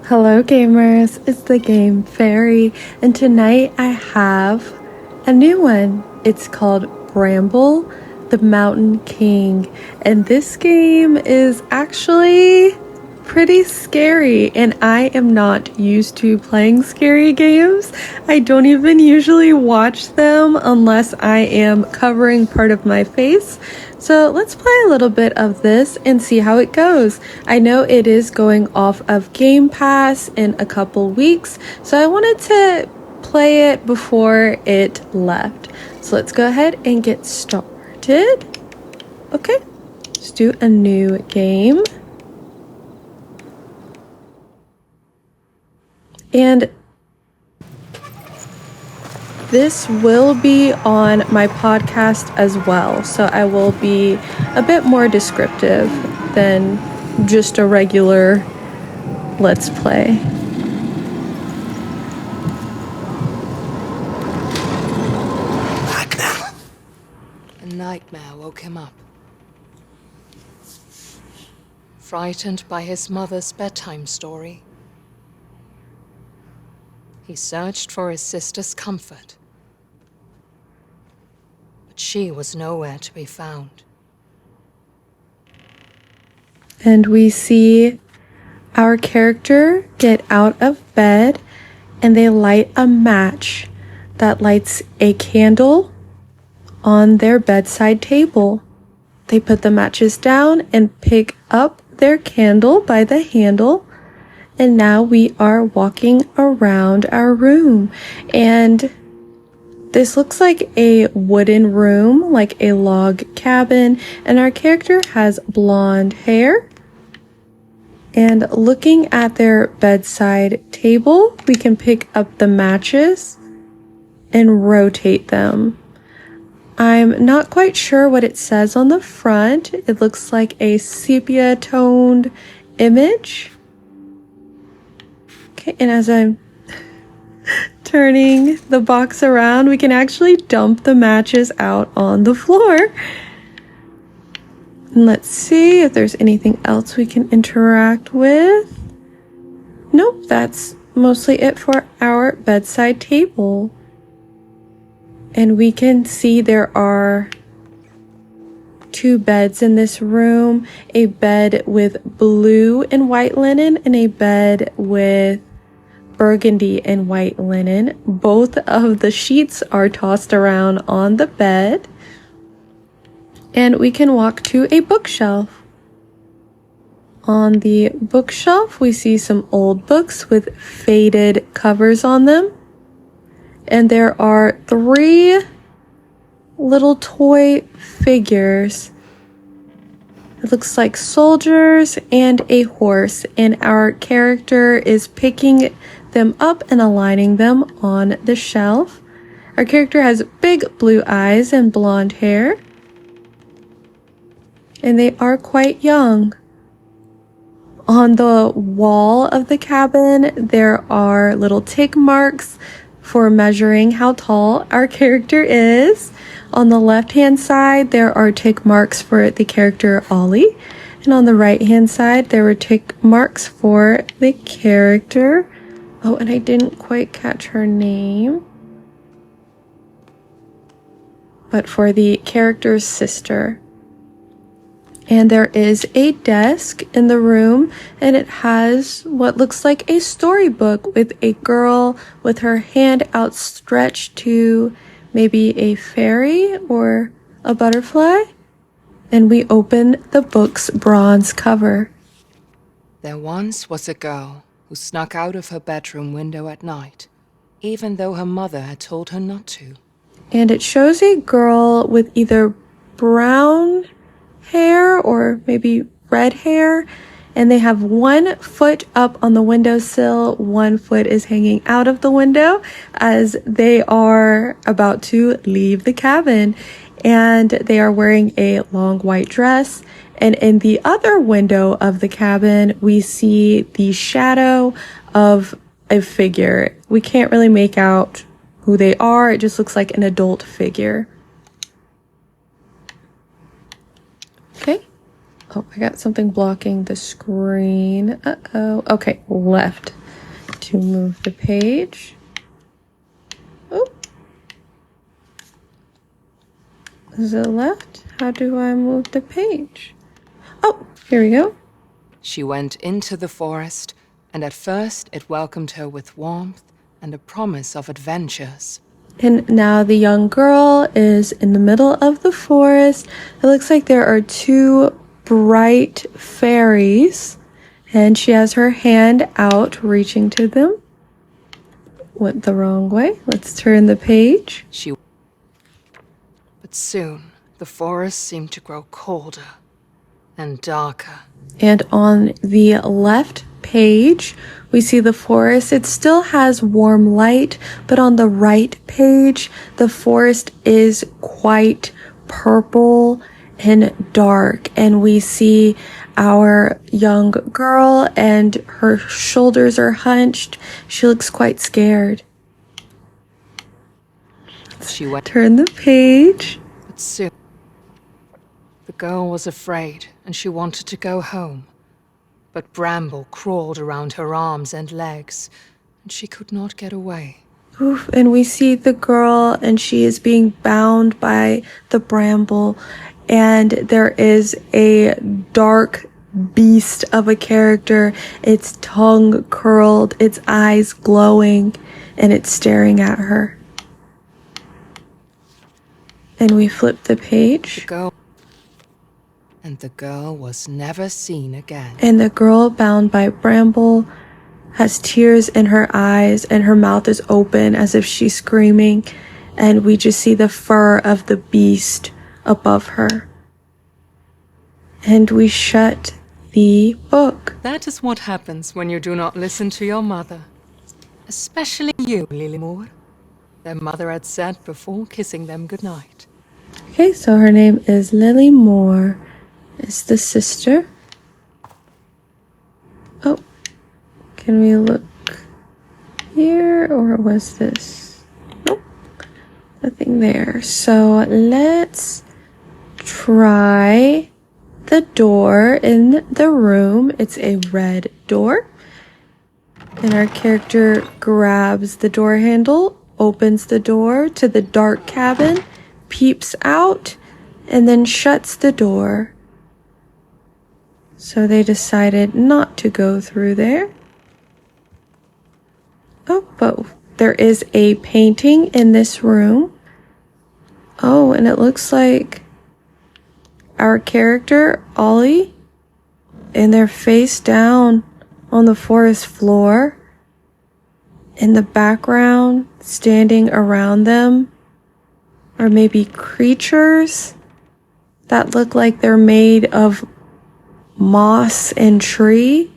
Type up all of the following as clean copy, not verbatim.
Hello gamers, it's the Game Fairy, and tonight I have a new one. It's called Bramble, the Mountain King, and this game is actually pretty scary, and I am not used to playing scary games. I don't even usually watch them unless I am covering part of my face. So let's play a little bit of this and see how it goes. I know it is going off of Game Pass in a couple weeks, so I wanted to play it before it left. So let's go ahead and get started. Okay, let's do a new game. And this will be on my podcast as well, so I will be a bit more descriptive than just a regular Let's Play. A nightmare woke him up. Frightened by his mother's bedtime story, he searched for his sister's comfort. But she was nowhere to be found. And we see our character get out of bed and they light a match that lights a candle on their bedside table. They put the matches down and pick up their candle by the handle. And now we are walking around our room. And this looks like a wooden room, like a log cabin. And our character has blonde hair. And looking at their bedside table, we can pick up the matches and rotate them. I'm not quite sure what it says on the front. It looks like a sepia-toned image. Okay, and as I'm turning the box around, we can actually dump the matches out on the floor. And let's see if there's anything else we can interact with. Nope, that's mostly it for our bedside table. And we can see there are two beds in this room, a bed with blue and white linen and a bed with burgundy and white linen. Both of the sheets are tossed around on the bed. And we can walk to a bookshelf. On the bookshelf, we see some old books with faded covers on them. And there are 3 little toy figures. It looks like soldiers and a horse, and our character is picking them up and aligning them on the shelf. Our character has big blue eyes and blonde hair, and they are quite young. On the wall of the cabin, there are little tick marks for measuring how tall our character is. On the left-hand side, there are tick marks for the character Ollie. And on the right-hand side, there were tick marks for the character. Oh, and I didn't quite catch her name. But for the character's sister. And there is a desk in the room, and it has what looks like a storybook with a girl with her hand outstretched to maybe a fairy or a butterfly. And we open the book's bronze cover. There once was a girl who snuck out of her bedroom window at night, even though her mother had told her not to. And it shows a girl with either brown hair or maybe red hair, and they have 1 foot up on the windowsill, 1 foot is hanging out of the window as they are about to leave the cabin, and they are wearing a long white dress. And in the other window of the cabin, we see the shadow of a figure. We can't really make out who they are. It just looks like an adult figure. Okay, Oh, I got something blocking the screen. Uh-oh. Okay, left to move the page. Oh. Is it left? How do I move the page? Oh, here we go. She went into the forest, and at first it welcomed her with warmth and a promise of adventures. And now the young girl is in the middle of the forest. It looks like there are two bright fairies, and she has her hand out reaching to them. Went the wrong way. Let's turn the page. But soon the forest seemed to grow colder and darker. And on the left page, we see the forest. It still has warm light, but on the right page, the forest is quite purple and dark. And we see our young girl, and her shoulders are hunched. She looks quite scared. She went. Turn the page. But soon the girl was afraid, and she wanted to go home. But Bramble crawled around her arms and legs, and she could not get away. Oof, and we see the girl, and she is being bound by the bramble, and there is a dark beast of a character, its tongue curled, its eyes glowing, and it's staring at her. And we flip the page. The girl was never seen again. And the girl bound by Bramble has tears in her eyes, and her mouth is open as if she's screaming, and we just see the fur of the beast above her. And we shut the book. That is what happens when you do not listen to your mother. Especially you, Lilymore, their mother had said before kissing them goodnight. Okay, so her name is Lilymore. Is the sister. Oh, can we look here, or was this? Nope, nothing there. So let's try the door in the room. It's a red door. And our character grabs the door handle, opens the door to the dark cabin, peeps out, and then shuts the door. So they decided not to go through there. Oh, but there is a painting in this room. Oh, and it looks like our character, Ollie, and they're face down on the forest floor. In the background, standing around them, are maybe creatures that look like they're made of moss and tree.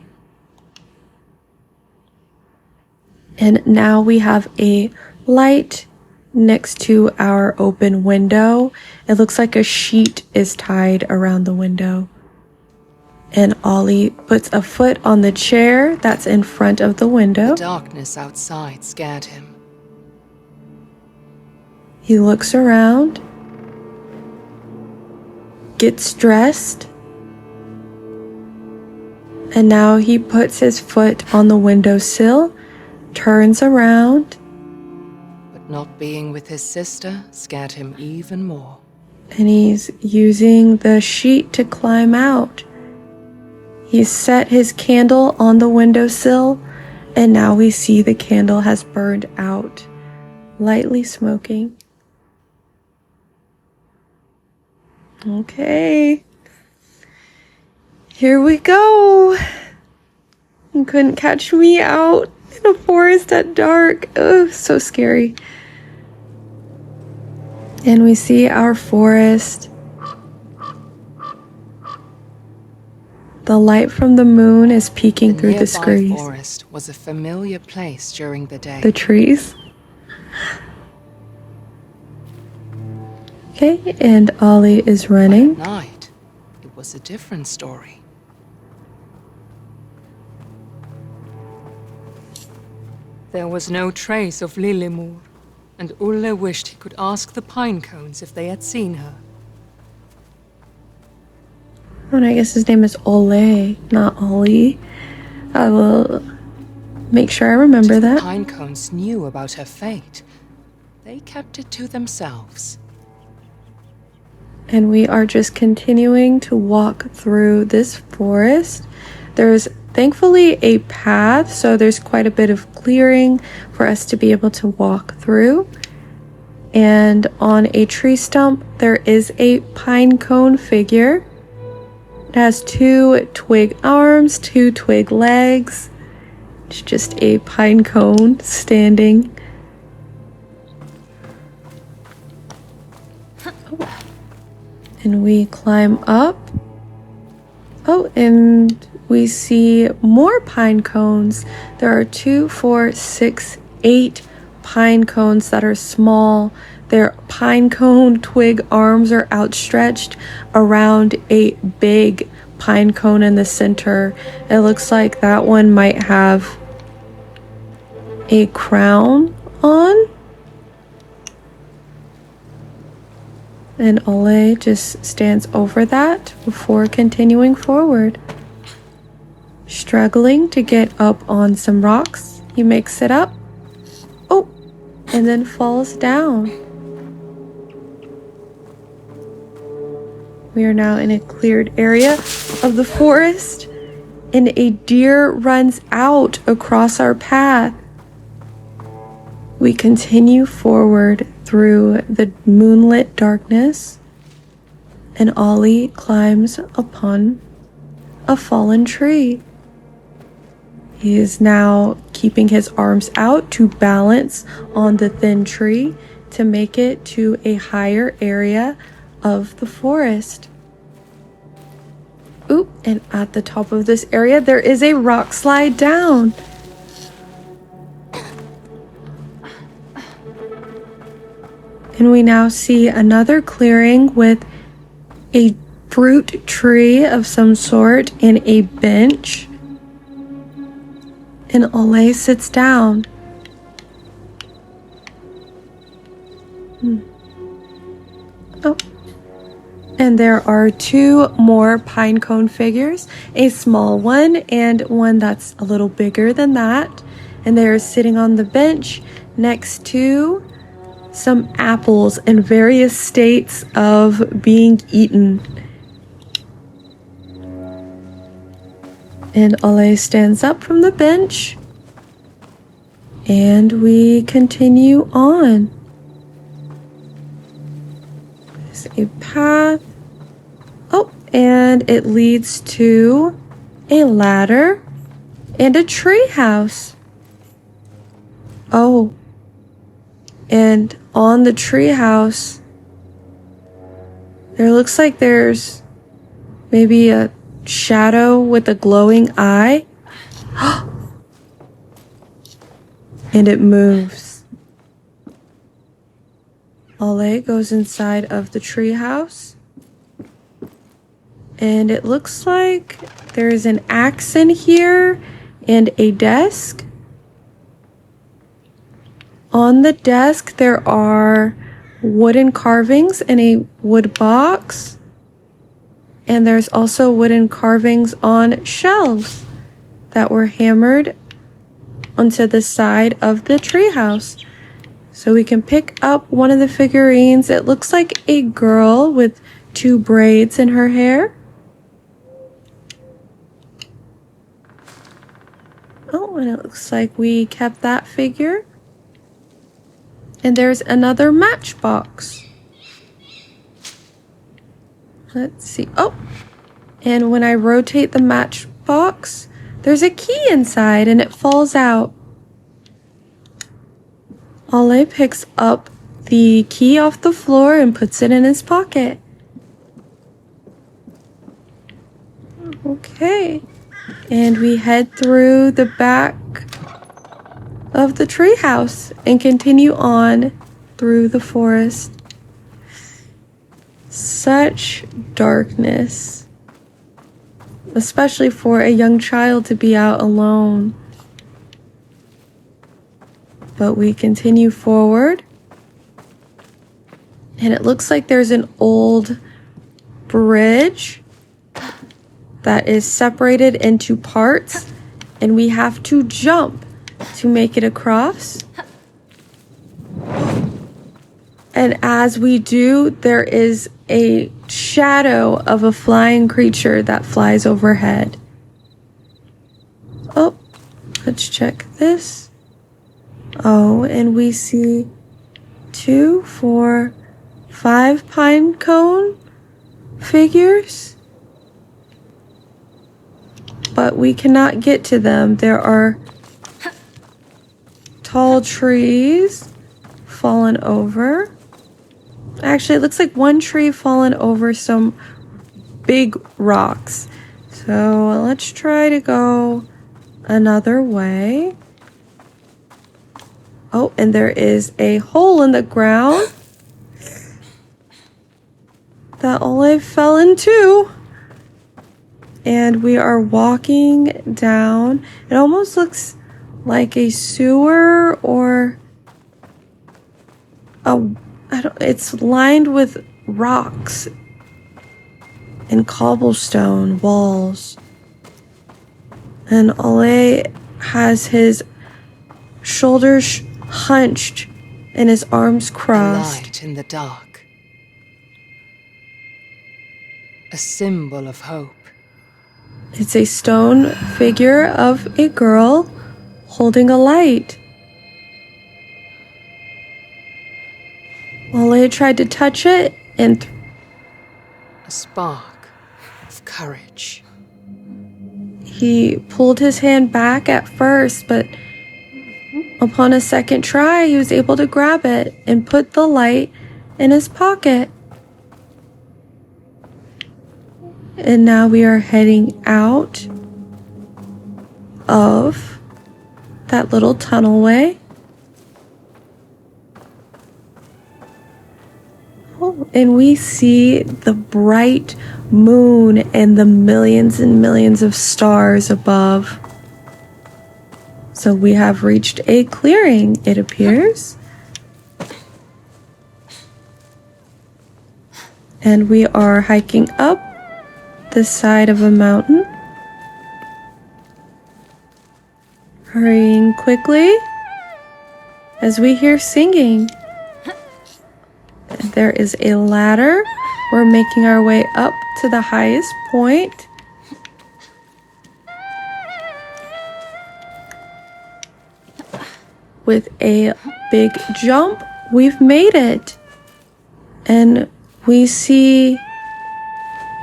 And now we have a light next to our open window. It looks like a sheet is tied around the window. And Ollie puts a foot on the chair that's in front of the window. The darkness outside scared him. He looks around, gets dressed, and now he puts his foot on the windowsill, turns around. But not being with his sister scared him even more. And he's using the sheet to climb out. He's set his candle on the windowsill, and now we see the candle has burned out, lightly smoking. Okay. Here we go. You couldn't catch me out in a forest at dark. Oh, so scary. And we see our forest. The light from the moon is peeking through the screens. The forest was a familiar place during the day. The trees. Okay, and Ollie is running. At night, it was a different story. There was no trace of Lilymore, and Ulle wished he could ask the pine cones if they had seen her. And I guess his name is Ole, not Ollie. I will make sure I remember The that. pine cones knew about her fate. They kept it to themselves. And we are just continuing to walk through this forest. There's thankfully a path, so there's quite a bit of clearing for us to be able to walk through. And on a tree stump, there is a pine cone figure. It has 2 twig arms, 2 twig legs. It's just a pine cone standing. And we climb up. Oh, and we see more pine cones. There are 2, 4, 6, 8 pine cones that are small. Their pine cone twig arms are outstretched around a big pine cone in the center. It looks like that one might have a crown on. And Ole just stands over that before continuing forward. Struggling to get up on some rocks, he makes it up. Oh, and then falls down. We are now in a cleared area of the forest, and a deer runs out across our path. We continue forward through the moonlit darkness, and Ollie climbs upon a fallen tree. He is now keeping his arms out to balance on the thin tree to make it to a higher area of the forest. Oop, and at the top of this area, there is a rock slide down. And we now see another clearing with a fruit tree of some sort and a bench. And Ole sits down. Oh. And there are 2 more pine cone figures, a small one and one that's a little bigger than that. And they are sitting on the bench next to some apples in various states of being eaten. And Ole stands up from the bench, and we continue on. There's a path. Oh, and it leads to a ladder and a tree house. Oh, and on the tree house, there looks like there's maybe a shadow with a glowing eye. And it moves. Ole goes inside of the tree house. And it looks like there's an axe in here and a desk. On the desk, there are wooden carvings in a wood box. And there's also wooden carvings on shelves that were hammered onto the side of the treehouse. So we can pick up one of the figurines. It looks like a girl with 2 braids in her hair. Oh, and it looks like we kept that figure. And there's another matchbox. Let's see. Oh, and when I rotate the matchbox, there's a key inside and it falls out. Ole picks up the key off the floor and puts it in his pocket. Okay. And we head through the back of the treehouse and continue on through the forest. Such darkness, especially for a young child to be out alone. But we continue forward, and it looks like there's an old bridge that is separated into parts, and we have to jump to make it across. And as we do, there is a shadow of a flying creature that flies overhead. Oh, let's check this. Oh, and we see 2, 4, 5 pine cone figures. But we cannot get to them. There are tall trees fallen over. Actually, it looks like one tree fallen over some big rocks. So let's try to go another way. Oh, and there is a hole in the ground that Olive fell into. And we are walking down. It almost looks like a sewer or it's lined with rocks and cobblestone walls. And Ole has his shoulders hunched and his arms crossed. Light in the dark. A symbol of hope. It's a stone figure of a girl holding a light. Ole tried to touch it and A spark of courage. he pulled his hand back at first, but upon a second try, he was able to grab it and put the light in his pocket. And now we are heading out of that little tunnelway. Oh, and we see the bright moon and the millions and millions of stars above. So we have reached a clearing, it appears. And we are hiking up the side of a mountain. Hurrying quickly as we hear singing. There is a ladder. We're making our way up to the highest point. With a big jump, we've made it. And we see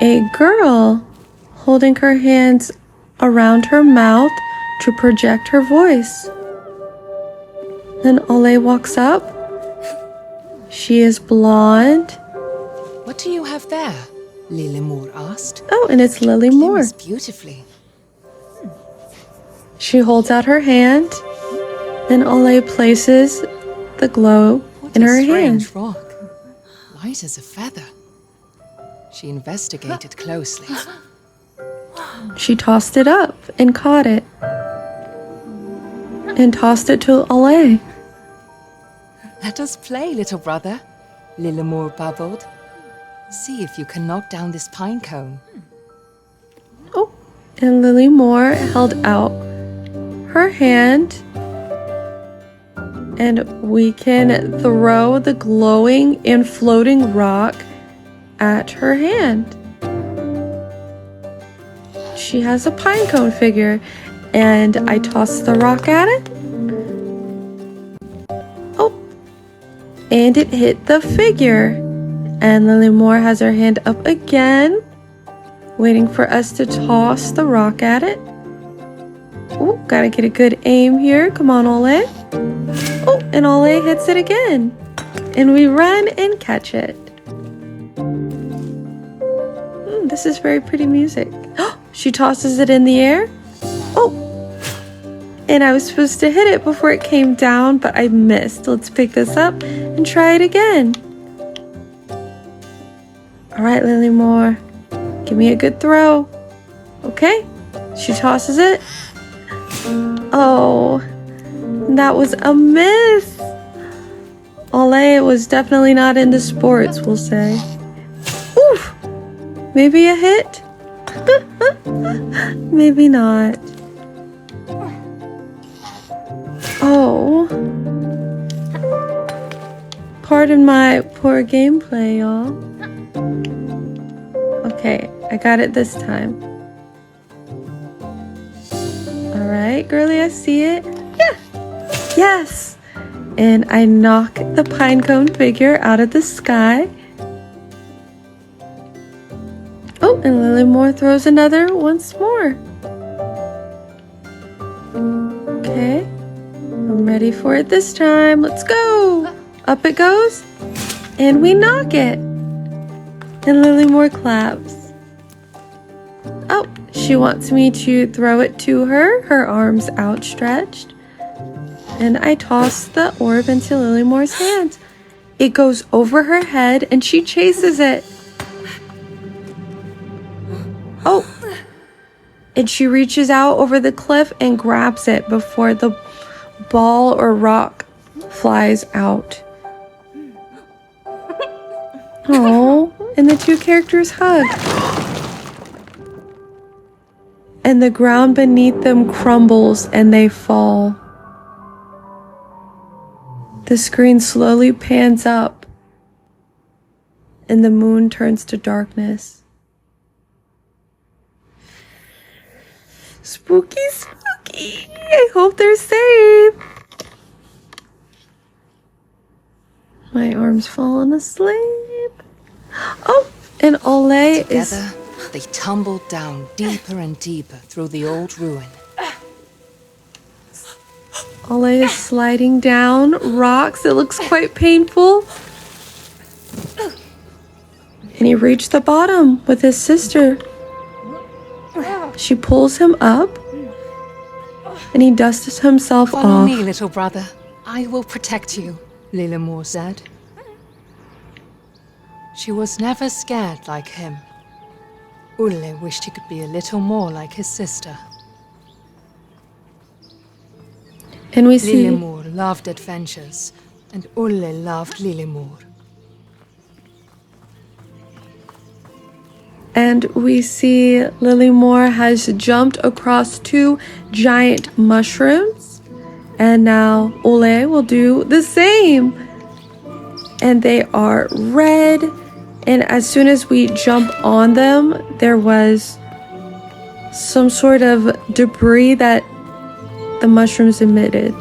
a girl holding her hands around her mouth to project her voice. Then Ole walks up. She is blonde. What do you have there? Lilimur asked. Oh, and it's Lily Moore. Glimmers beautifully. She holds out her hand. Then Ole places the globe What in a her strange hand. rock. Light as a feather. She investigated closely. She tossed it up and caught it. And tossed it to Ole. Let us play, little brother, Lilimur babbled. See if you can knock down this pine cone. Oh, and Lily Moore held out her hand. And we can throw the glowing and floating rock at her hand. She has a pine cone figure, and I toss the rock at it. Oh, and it hit the figure. And Lily Moore has her hand up again, waiting for us to toss the rock at it. Oh, gotta get a good aim here. Come on, Ole. Oh, and Ole hits it again. And we run and catch it. This is very pretty music. She tosses it in the air. Oh, and I was supposed to hit it before it came down, but I missed. Let's pick this up and try it again. All right, Lily Moore, give me a good throw. Okay, she tosses it. Oh, that was a miss. Ole was definitely not into sports, we'll say. Oof, maybe a hit? Maybe not. Oh. Pardon my poor gameplay, y'all. Okay, I got it this time. Alright, girly, I see it. Yeah! Yes! And I knock the pinecone figure out of the sky. Oh, and Lilymore throws another once more. Okay. I'm ready for it this time. Let's go! Up it goes. And we knock it. And Lilymore claps. Oh, she wants me to throw it to her, her arms outstretched. And I toss the orb into Lilymore's hands. It goes over her head and she chases it. Oh! And she reaches out over the cliff and grabs it before the ball or rock flies out. Oh, and the two characters hug. And the ground beneath them crumbles and they fall. The screen slowly pans up and the moon turns to darkness. Spooky, spooky. I hope they're safe. My arm's falling asleep. Oh, and Ole is... Together, they tumbled down deeper and deeper through the old ruin. Ole is sliding down rocks. It looks quite painful. And he reached the bottom with his sister. She pulls him up. And he dusts himself Follow off. me, little brother. I will protect you, Lilymore said. She was never scared like him. Ulle wished he could be a little more like his sister. And we see... Lilymore loved adventures, and Ulle loved Lilymore. And we see Lilymore has jumped across two giant mushrooms. And now Ole will do the same. And they are red. And as soon as we jump on them, there was some sort of debris that the mushrooms emitted.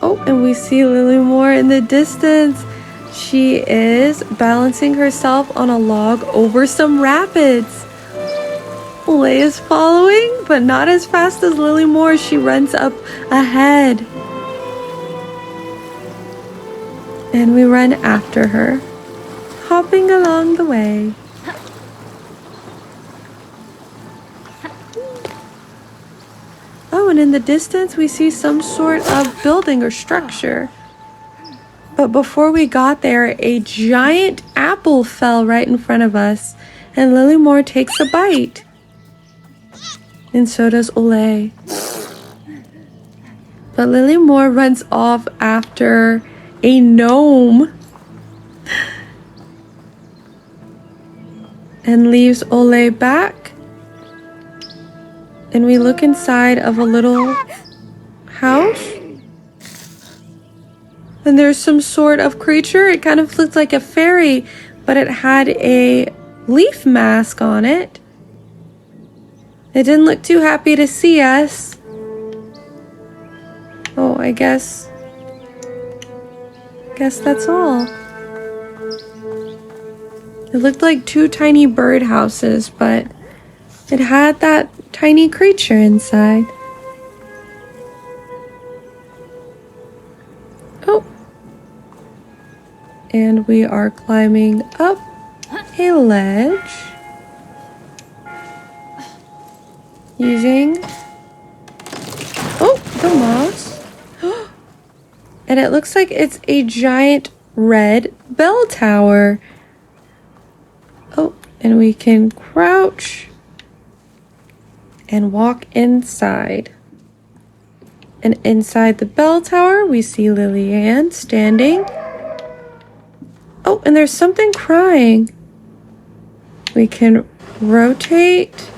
Oh, and we see Lilymore in the distance. She is balancing herself on a log over some rapids. Ole is following, but not as fast as Lilymore. She runs up ahead. And we run after her, hopping along the way. Oh, and in the distance we see some sort of building or structure. But before we got there, a giant apple fell right in front of us, and Lilymore takes a bite. And so does Ole. But Lilymore runs off after a gnome and leaves Ole back. And we look inside of a little house. And there's some sort of creature. It kind of looked like a fairy, but it had a leaf mask on it. It didn't look too happy to see us. Oh, I guess that's all. It looked like two tiny birdhouses, but it had that tiny creature inside. Oh. And we are climbing up a ledge using, the moss. And it looks like it's a giant red bell tower. Oh, and we can crouch and walk inside. And inside the bell tower, we see Lilyanne standing. Oh, and there's something crying. We can rotate.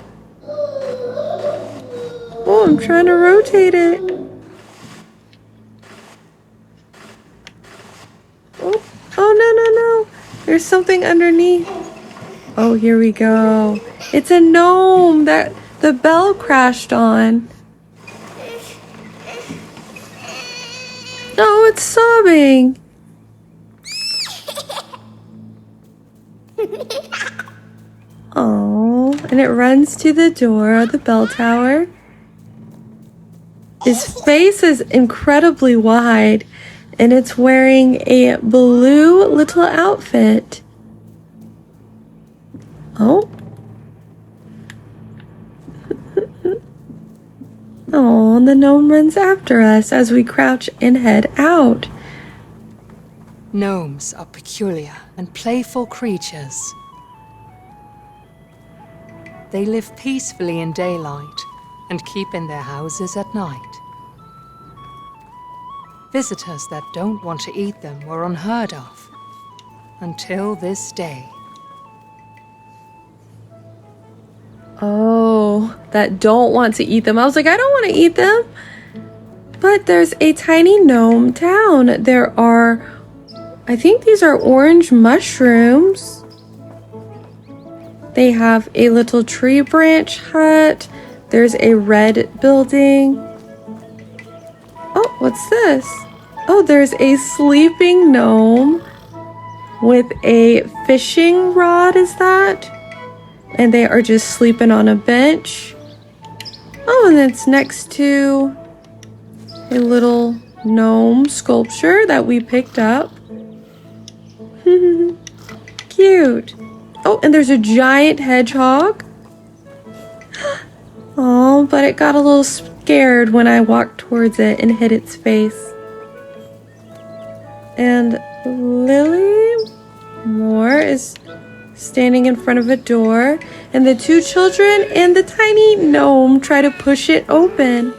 Oh, I'm trying to rotate it. Oh, oh, no. There's something underneath. Oh, here we go. It's a gnome that the bell crashed on. Oh, it's sobbing. Oh, and it runs to the door of the bell tower. His face is incredibly wide, and it's wearing a blue little outfit. Oh. Oh, and the gnome runs after us as we crouch and head out. Gnomes are peculiar and playful creatures. They live peacefully in daylight and keep in their houses at night. Visitors that don't want to eat them were unheard of, until this day. Oh, that don't want to eat them. I was like, I don't want to eat them. But there's a tiny gnome town. There are, I think these are orange mushrooms. They have a little tree branch hut. There's a red building. Oh, what's this? Oh, there's a sleeping gnome with a fishing rod, is that? And they are just sleeping on a bench. Oh, and it's next to a little gnome sculpture that we picked up. Cute. Oh, and there's a giant hedgehog. Oh, but it got a little scared when I walked towards it and hit its face. And Lily Moore is standing in front of a door, and the two children and the tiny gnome try to push it open.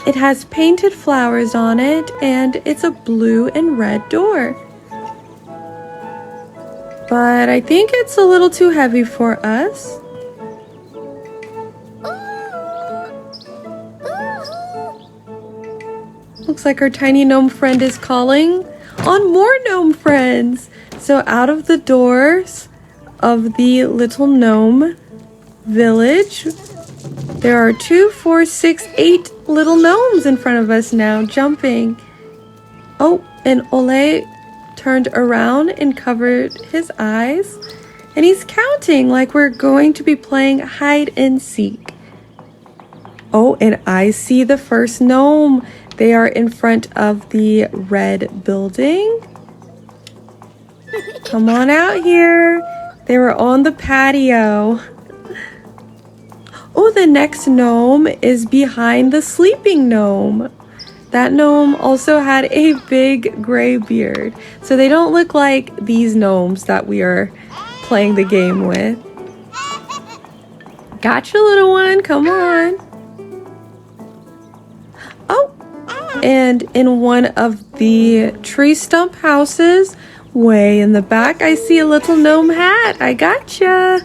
It has painted flowers on it, and it's a blue and red door. But I think it's a little too heavy for us. Looks like our tiny gnome friend is calling on more gnome friends. So out of the doors of the little gnome village, there are 2, 4, 6, 8 little gnomes in front of us now, jumping. Oh, and Ole turned around and covered his eyes, and he's counting like we're going to be playing hide and seek. Oh, and I see the first gnome. They are in front of the red building. Come on out here. They were on the patio. Oh, the next gnome is behind the sleeping gnome. That gnome also had a big gray beard. So they don't look like these gnomes that we are playing the game with. Gotcha, little one. Come on. Oh, and in one of the tree stump houses, way in the back, I see a little gnome hat. I gotcha.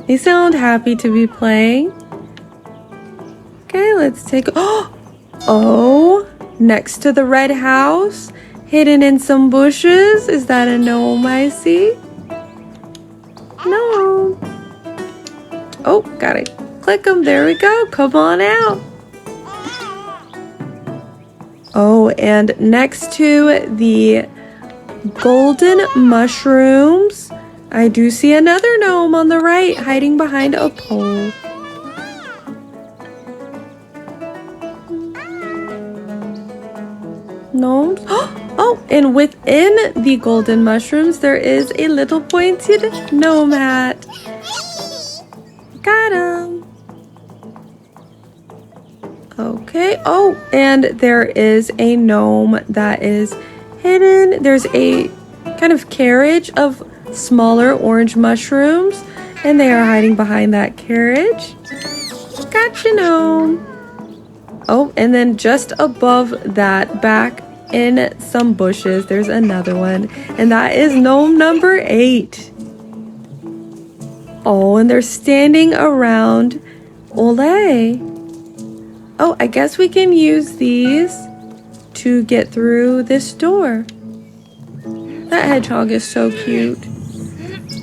They sound happy to be playing. Okay, let's take... Oh, next to the red house, hidden in some bushes. Is that a gnome I see? No. Oh, gotta click them. There we go. Come on out. Oh, and next to the golden mushrooms, I do see another gnome on the right, hiding behind a pole. Gnomes. Oh, and within the golden mushrooms, there is a little pointed gnome hat. Got him. Okay. Oh, and there is a gnome that is hidden. There's a kind of carriage of smaller orange mushrooms, and they are hiding behind that carriage. Gotcha, gnome. Oh, and then just above that back in some bushes. There's another one, and that is gnome number 8. Oh, and they're standing around Olay. Oh, I guess we can use these to get through this door. That hedgehog is so cute.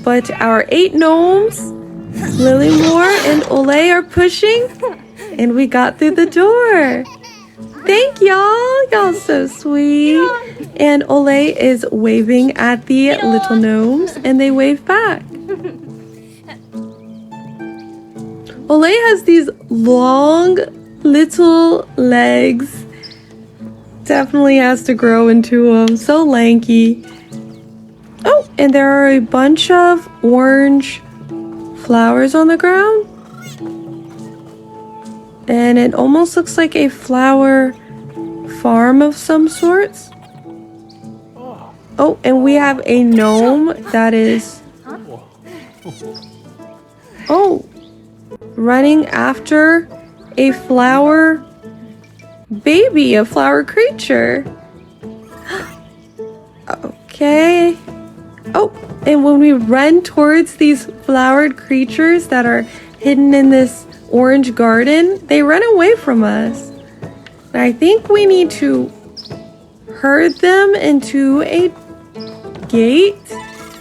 But our 8 gnomes, Lilymore and Olay, are pushing, and we got through the door. Thank y'all. Y'all so sweet. And Olay is waving at the little gnomes, and they wave back. Olay has these long little legs. Definitely has to grow into them. So lanky. Oh, and there are a bunch of orange flowers on the ground. And it almost looks like a flower farm of some sorts. Oh, and we have a gnome that is... Oh, running after a flower baby, a flower creature. Okay. Oh, and when we run towards these flowered creatures that are hidden in this orange garden, they run away from us. And I think we need to herd them into a gate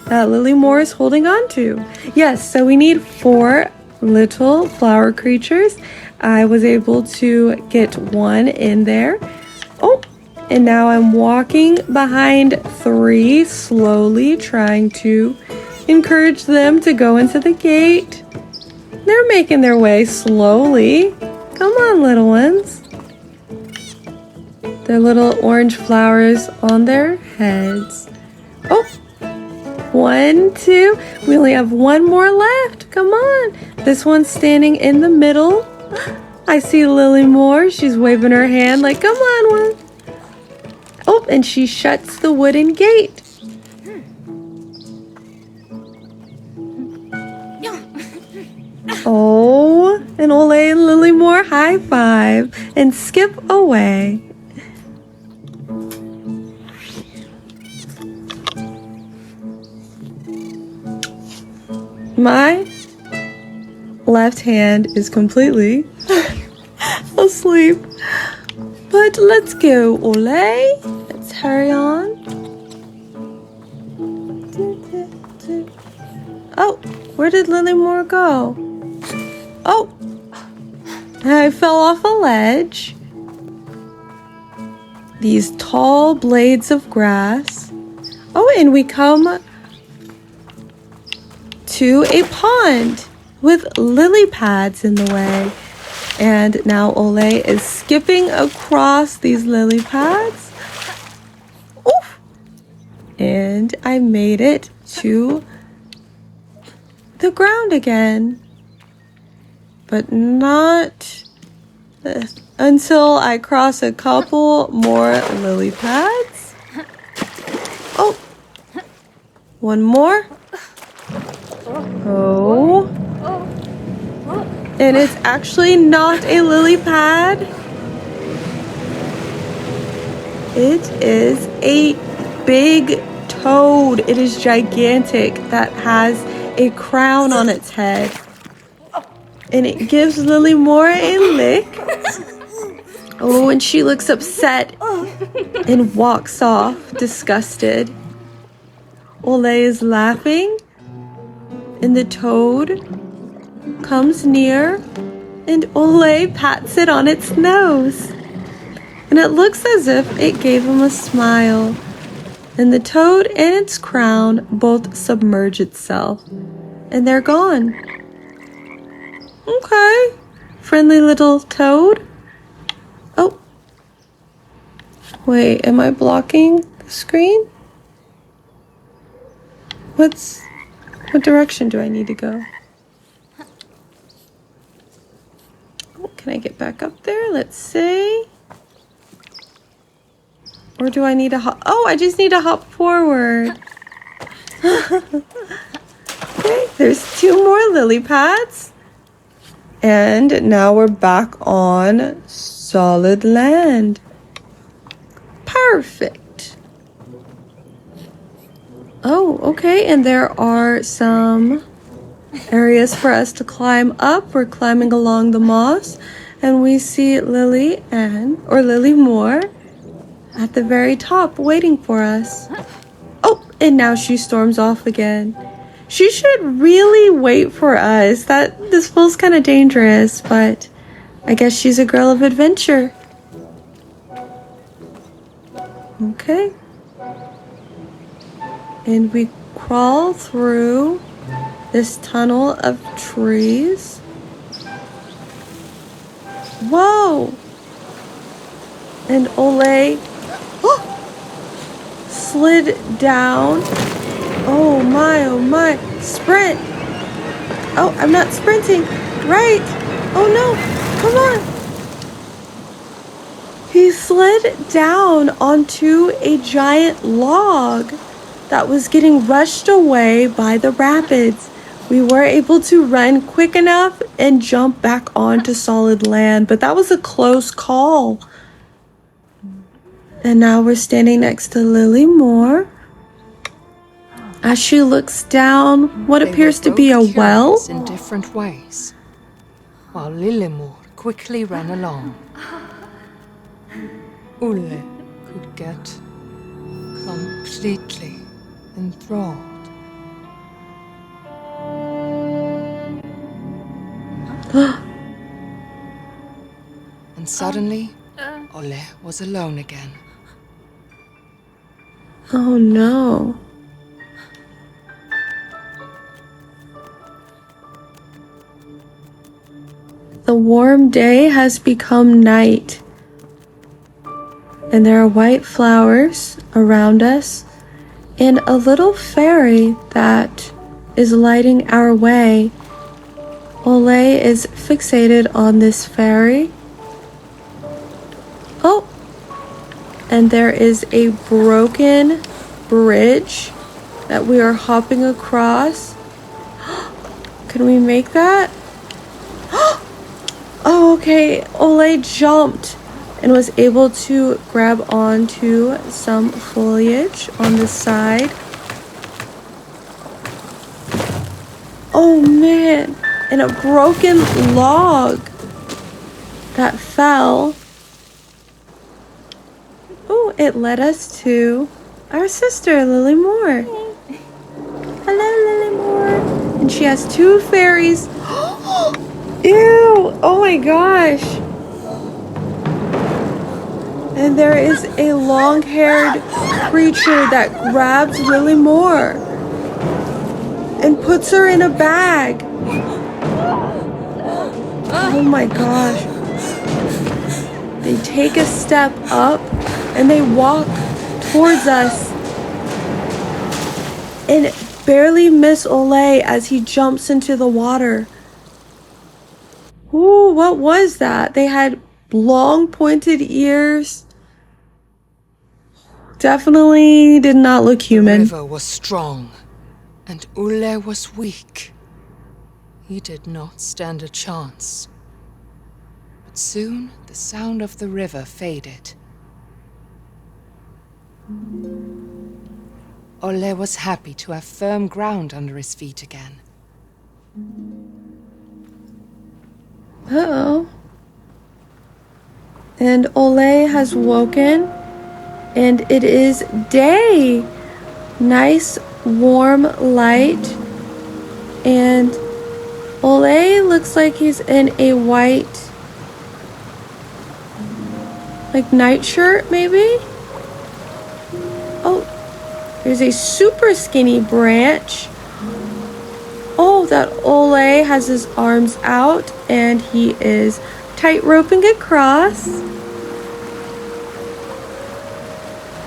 that Lilymore is holding on to. Yes, so we need 4 little flower creatures. I was able to get 1 in there. Oh, and now I'm walking behind 3 slowly, trying to encourage them to go into the gate. They're making their way slowly. Come on, little ones. Their little orange flowers on their heads. Oh, 1, 2. We only have 1 more left. Come on. This one's standing in the middle. I see Lilymore. She's waving her hand like, come on, one. Oh, and she shuts the wooden gate. Oh, and Olay and Lilymore high five and skip away. My left hand is completely asleep. But let's go, Olay. Let's hurry on. Oh, where did Lilymore go? Oh, I fell off a ledge. These tall blades of grass. Oh, and we come to a pond with lily pads in the way. And now Olay is skipping across these lily pads. Oof! And I made it to the ground again. But not until I cross a couple more lily pads. Oh! 1 more. Oh. And it's actually not a lily pad. It is a big toad. It is gigantic that has a crown on its head. And it gives Lilymore a lick. Oh, and she looks upset and walks off, disgusted. Olay is laughing. And the toad comes near, and Olay pats it on its nose. And it looks as if it gave him a smile. And the toad and its crown both submerge itself. And they're gone. Okay. Friendly little toad. Oh. Wait, am I blocking the screen? What direction do I need to go? Can I get back up there? Let's see. Or do I need to hop? Oh, I just need to hop forward. Okay, there's 2 more lily pads. And now we're back on solid land. Perfect. Oh, okay, and there are some areas for us to climb up. We're climbing along the moss, and we see Lily Moore at the very top waiting for us. Oh, and now she storms off again. She should really wait for us. This feels kind of dangerous, but I guess she's a girl of adventure. Okay. And we crawl through this tunnel of trees. Whoa! And Ole slid down. Oh my, sprint. Oh, I'm not sprinting. Right. Oh no, come on. He slid down onto a giant log that was getting rushed away by the rapids. We were able to run quick enough and jump back onto solid land, but that was a close call. And now we're standing next to Lily Moore as she looks down what appears to be a well. In different ways, while Lillimore quickly ran along. Ulle could get completely enthralled. And suddenly, Ole was alone again. Oh no. The warm day has become night, and there are white flowers around us, and a little fairy that is lighting our way. Ole is fixated on this fairy. Oh, and there is a broken bridge that we are hopping across. Can we make that? Oh, okay. Ole jumped and was able to grab onto some foliage on the side. Oh man, and a broken log that fell. Oh, it led us to our sister, Lily Moore. Hello, Lily Moore. And she has two fairies. Ew! Oh my gosh! And there is a long-haired creature that grabs Lily Moore and puts her in a bag. Oh my gosh. They take a step up and they walk towards us and barely miss Ole as he jumps into the water. Ooh, what was that? They had long pointed ears. Definitely did not look human. The river was strong, and Ulle was weak. He did not stand a chance. But soon the sound of the river faded. Ole was happy to have firm ground under his feet again. Uh-oh. And Ole has woken, and it is day. Nice, warm light. And Ole looks like he's in a white, like, nightshirt, maybe? Oh, there's a super skinny branch. Oh, that Ole has his arms out and he is tight roping across.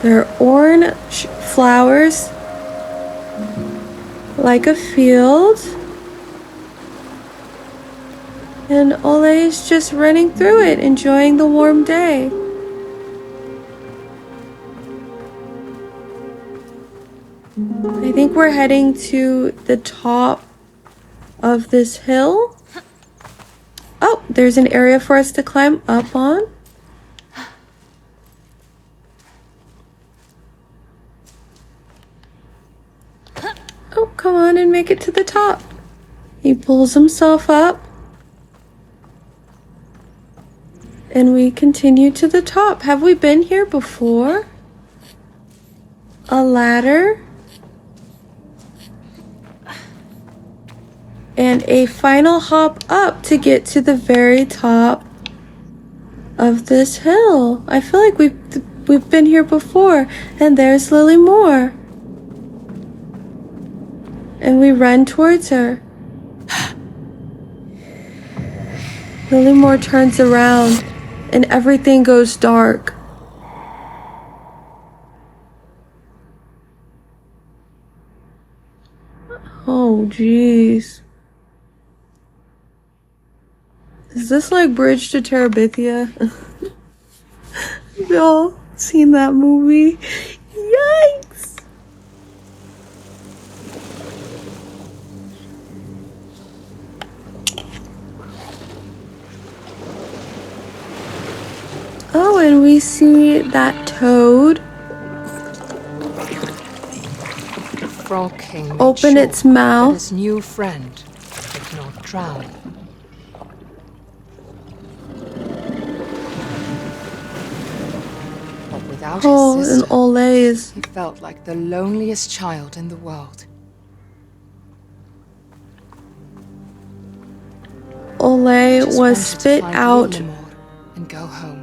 There are orange flowers like a field. And Ole is just running through it, enjoying the warm day. I think we're heading to the top of this hill. Oh, there's an area for us to climb up on. Come on and make it to the top. He pulls himself up. And we continue to the top. Have we been here before? A ladder. And a final hop up to get to the very top of this hill. I feel like we've been here before. And there's Lily Moore. And we run towards her. Lily Moore turns around and everything goes dark. Oh, jeez. Is this like Bridge to Terabithia? Y'all seen that movie? Yikes! Oh, and we see that toad The Frog King made open sure its that mouth. his new friend would not drown. But without Oh, his and sister, Ole is... he felt like the loneliest child in the world. Ole Just was wanted to spit find out. Lily Moore and go home.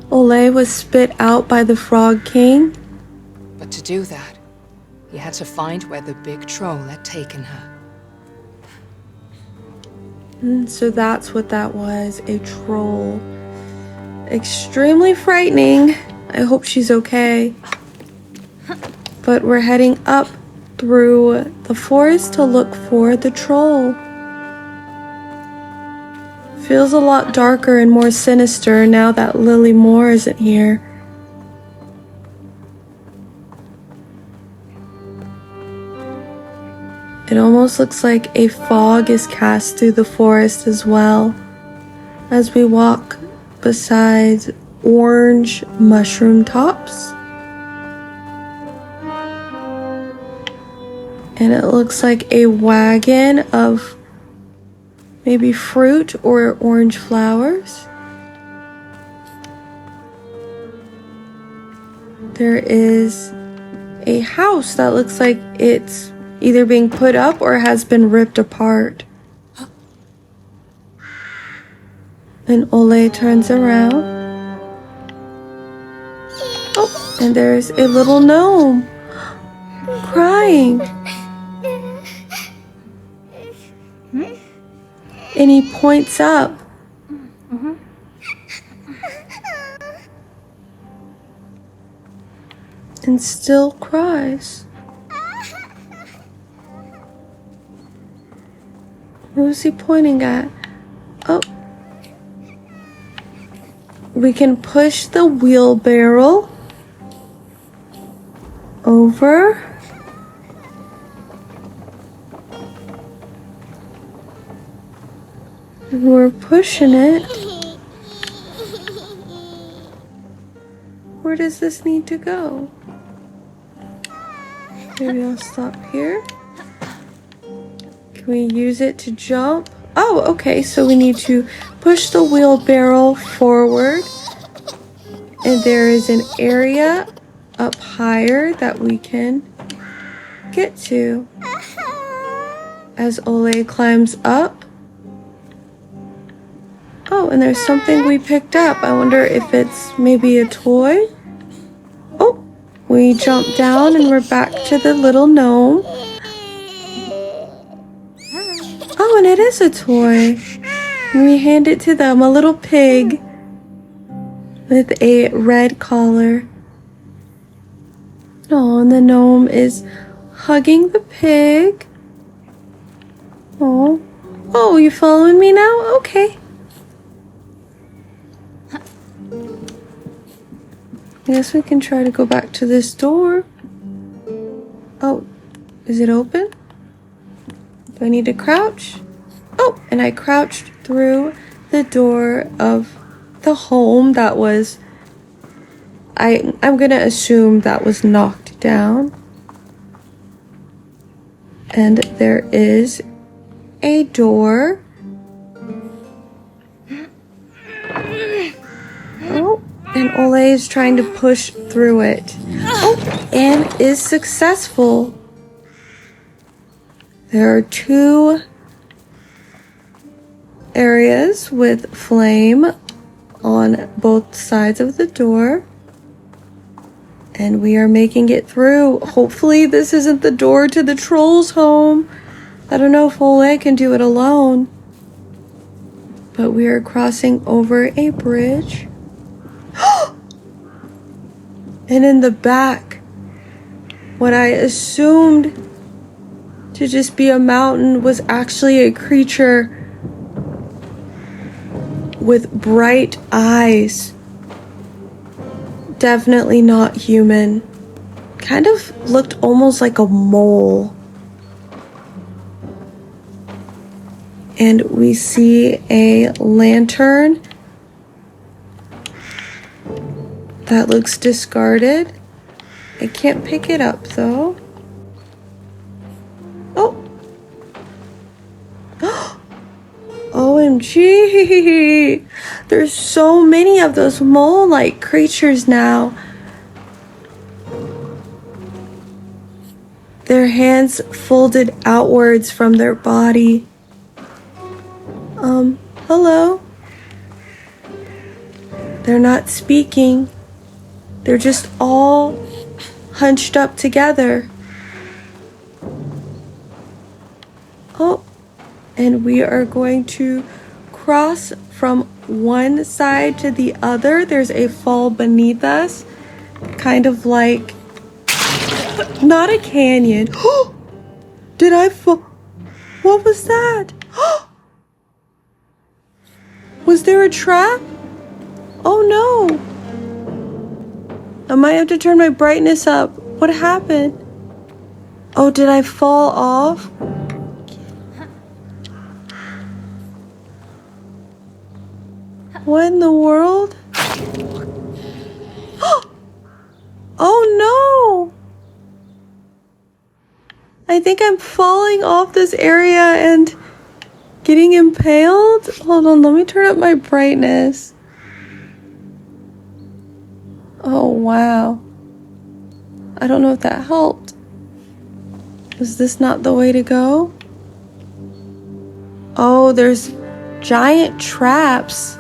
Ole was spit out by the Frog King. But to do that, he had to find where the big troll had taken her. So that's what that was, a troll. Extremely frightening. I hope she's okay. But we're heading up through the forest to look for the troll. Feels a lot darker and more sinister now that Lily Moore isn't here. It almost looks like a fog is cast through the forest as well as we walk beside orange mushroom tops. And it looks like a wagon of maybe fruit or orange flowers. There is a house that looks like it's either being put up or has been ripped apart. And Ole turns around. Oh, and there's a little gnome crying. And he points up. And still cries. Who's he pointing at? Oh. We can push the wheelbarrow over. And we're pushing it. Where does this need to go? Maybe I'll stop here. Can we use it to jump? Oh, okay, so we need to push the wheelbarrow forward. And there is an area up higher that we can get to. As Ole climbs up. Oh, and there's something we picked up. I wonder if it's maybe a toy. Oh, we jump down and we're back to the little gnome. Oh, and it is a toy. And we hand it to them, a little pig with a red collar. Oh, and the gnome is hugging the pig. Oh, oh, you following me now? Okay. I guess we can try to go back to this door. Oh, is it open? Do I need to crouch? Oh, and I crouched through the door of the home that was... I'm gonna assume that was knocked down. And there is a door. Oh, and Ole is trying to push through it. Oh, and is successful. There are 2 areas with flame on both sides of the door. And we are making it through. Hopefully this isn't the door to the troll's home. I don't know if Ole can do it alone. But we are crossing over a bridge. And in the back, what I assumed to just be a mountain was actually a creature with bright eyes. Definitely not human. Kind of looked almost like a mole. And we see a lantern that looks discarded. I can't pick it up though. Oh. OMG. There's so many of those mole-like creatures now. Their hands folded outwards from their body. Hello? They're not speaking. They're just all hunched up together. Oh, and we are going to cross from one side to the other. There's a fall beneath us, kind of like, not a canyon. Did I fall? What was that? Was there a trap? Oh no. I might have to turn my brightness up. What happened? Oh, did I fall off? What in the world? Oh no! I think I'm falling off this area and getting impaled. Hold on, let me turn up my brightness. Oh wow. I don't know if that helped. Was this not the way to go? Oh, there's giant traps.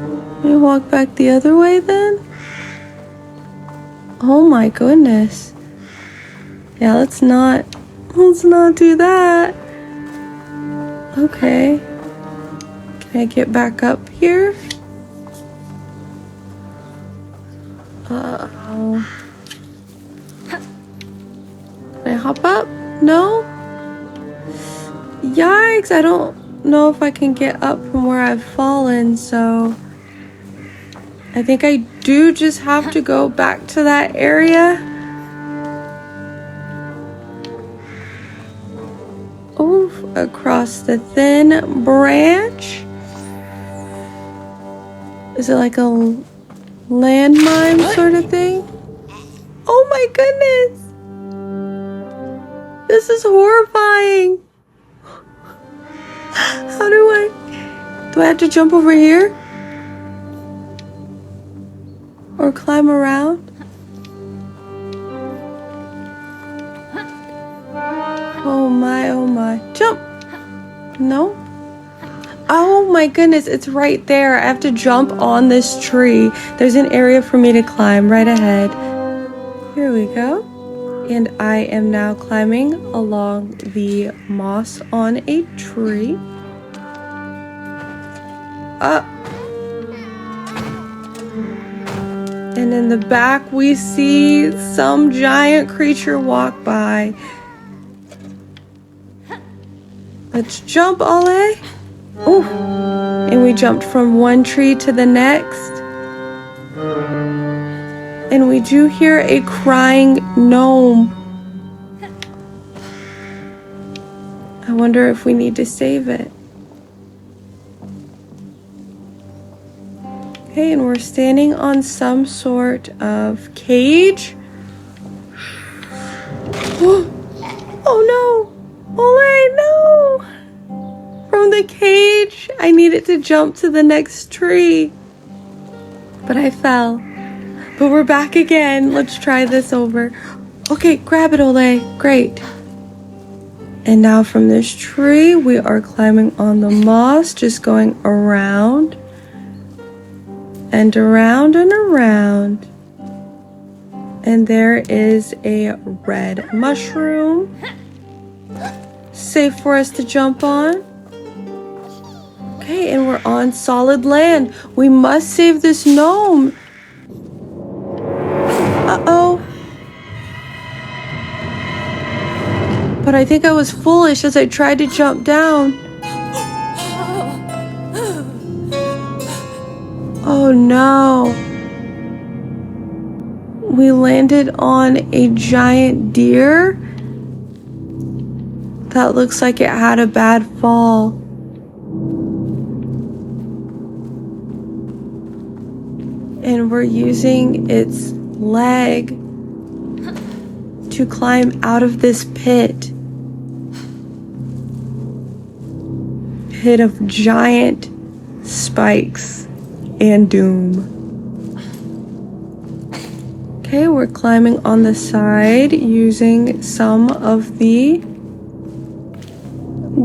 Let me walk back the other way then. Oh my goodness. Yeah, let's not do that. Okay. Can I get back up here? Uh-oh. Can I hop up? No? Yikes, I don't know if I can get up from where I've fallen, so I think I do just have to go back to that area. Oof, across the thin branch. Is it like a landmine sort of thing? Oh my goodness! This is horrifying. How do I have to jump over here? Or climb around? Oh my. Jump! No? Oh my goodness, it's right there. I have to jump on this tree. There's an area for me to climb right ahead. Here we go. And I am now climbing along the moss on a tree. And in the back we see some giant creature walk by. Let's jump, Ole. Ooh. And we jumped from one tree to the next. And we do hear a crying gnome. I wonder if we need to save it. Okay, and we're standing on some sort of cage Oh no! Ole, no! From the cage, I needed to jump to the next tree. But I fell. But we're back again. Let's try this over. Okay, grab it, Ole. Great. And now from this tree, we are climbing on the moss, just going around and around and around. And there is a red mushroom. Safe for us to jump on. Okay, and we're on solid land. We must save this gnome. Uh-oh. But I think I was foolish as I tried to jump down. Oh no. We landed on a giant deer that looks like it had a bad fall. And we're using its leg to climb out of this pit of giant spikes and doom. Okay, we're climbing on the side using some of the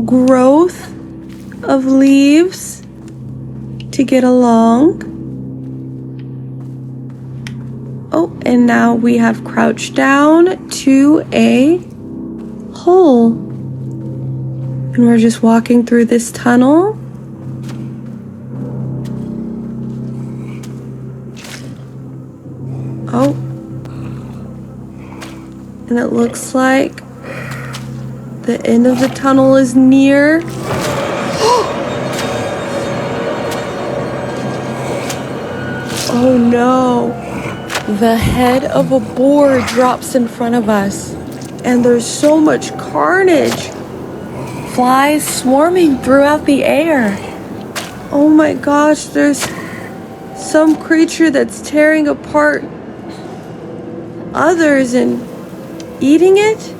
growth of leaves to get along. Oh, and now we have crouched down to a hole. And we're just walking through this tunnel. Oh. And it looks like the end of the tunnel is near. Oh no. The head of a boar drops in front of us. And there's so much carnage. Flies swarming throughout the air. Oh my gosh, there's some creature that's tearing apart others and eating it?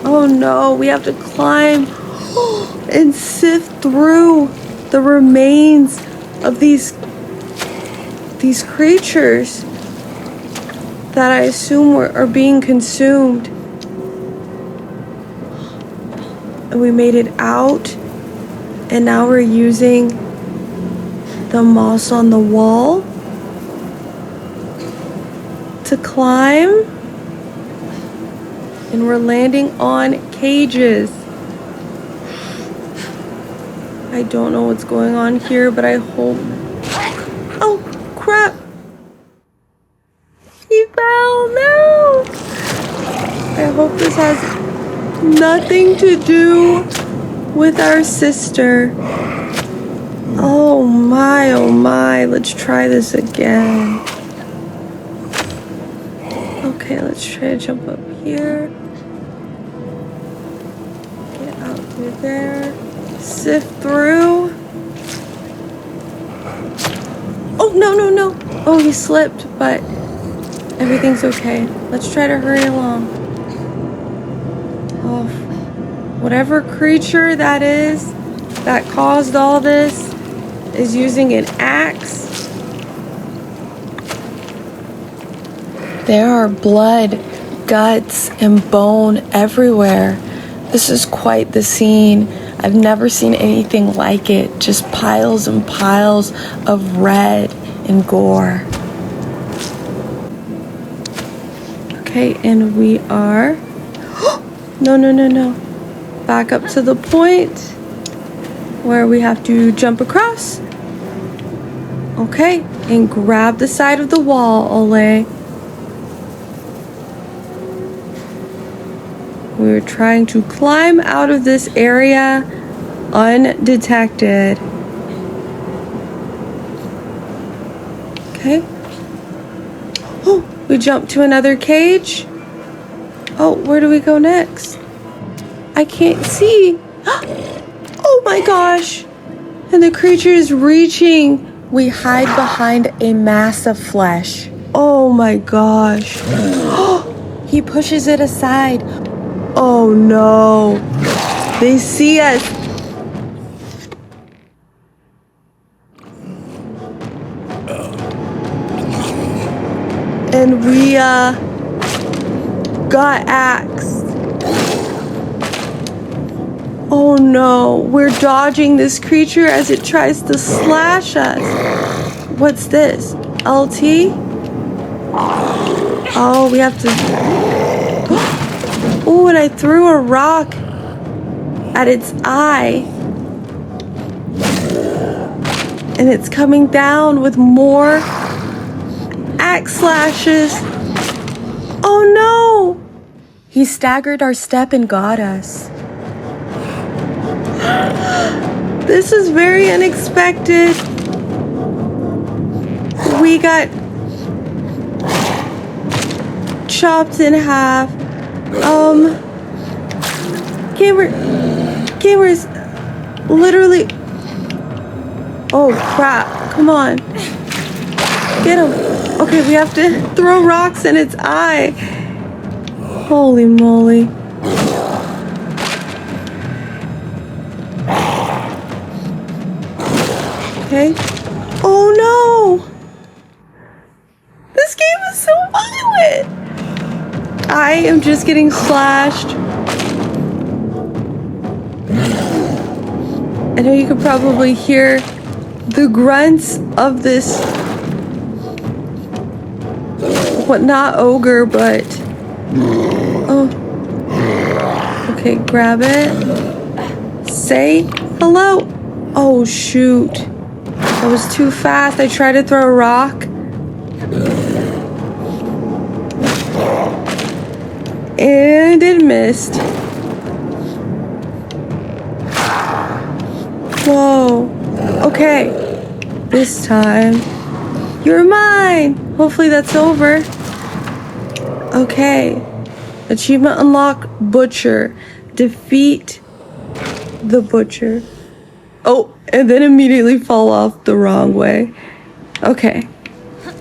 Oh no, we have to climb and sift through the remains of these creatures that I assume are being consumed. And we made it out, and now we're using the moss on the wall to climb, and we're landing on cages. I don't know what's going on here, but I hope... Oh, crap! He fell, no! I hope this has nothing to do with our sister. Oh my, let's try this again. Okay, let's try to jump up here. Get out through there. Sift through. Oh, no. Oh, he slipped, but everything's okay. Let's try to hurry along. Oh, whatever creature that is that caused all this is using an axe. There are blood, guts, and bone everywhere. This is quite the scene. I've never seen anything like it. Just piles and piles of red and gore. Okay, and we are... No. Back up to the point where we have to jump across. Okay, and grab the side of the wall, Ole. We're trying to climb out of this area undetected. Okay. Oh, we jumped to another cage. Oh, where do we go next? I can't see. Oh my gosh. And the creature is reaching. We hide behind a mass of flesh. Oh my gosh. He pushes it aside. Oh no. They see us. And we got axed. Oh no, we're dodging this creature as it tries to slash us. What's this? LT? Oh, we have to... Oh, and I threw a rock at its eye. And it's coming down with more axe slashes. Oh no! He staggered our step and got us. This is very unexpected. We got chopped in half. Gamer's literally... Oh crap, come on. Get him. Okay, we have to throw rocks in its eye. Holy moly. Okay. Oh no! This game is so violent! I am just getting slashed. I know you could probably hear the grunts of this, what, not ogre, but, oh, okay, grab it, say hello. Oh shoot, that was too fast. I tried to throw a rock and it missed. Whoa. Okay. This time. You're mine. Hopefully that's over. Okay. Achievement unlocked. Butcher. Defeat the butcher. Oh, and then immediately fall off the wrong way. Okay.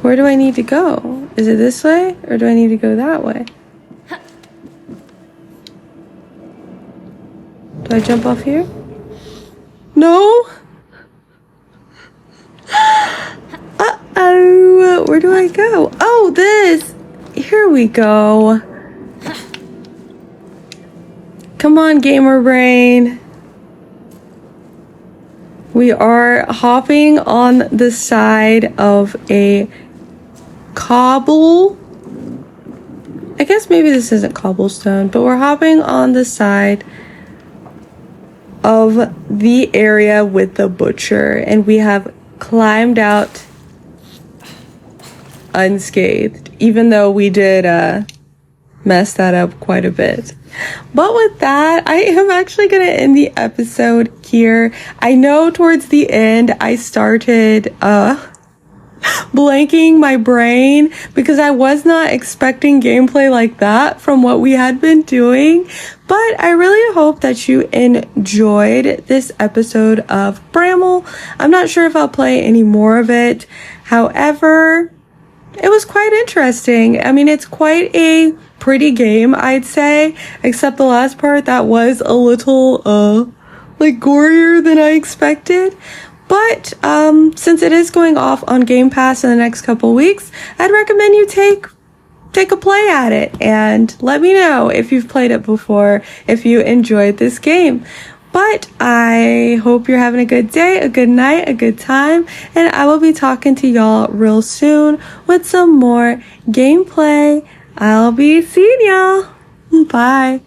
Where do I need to go? Is it this way? Or do I need to go that way? Do I jump off here? No? Uh-oh. Where do I go? Oh, this. Here we go. Come on, gamer brain. We are hopping on the side of a cobble. I guess maybe this isn't cobblestone, but we're hopping on the side of the area with the butcher, and we have climbed out unscathed, even though we did mess that up quite a bit. But with that, I am actually gonna end the episode here. I know towards the end I started blanking my brain because I was not expecting gameplay like that from what we had been doing. But I really hope that you enjoyed this episode of Bramble. I'm not sure if I'll play any more of it. However, it was quite interesting. I mean, it's quite a pretty game, I'd say, except the last part that was a little like gorier than I expected. But since it is going off on Game Pass in the next couple weeks, I'd recommend you take a play at it and let me know if you've played it before, if you enjoyed this game. But I hope you're having a good day, a good night, a good time, and I will be talking to y'all real soon with some more gameplay. I'll be seeing y'all. Bye.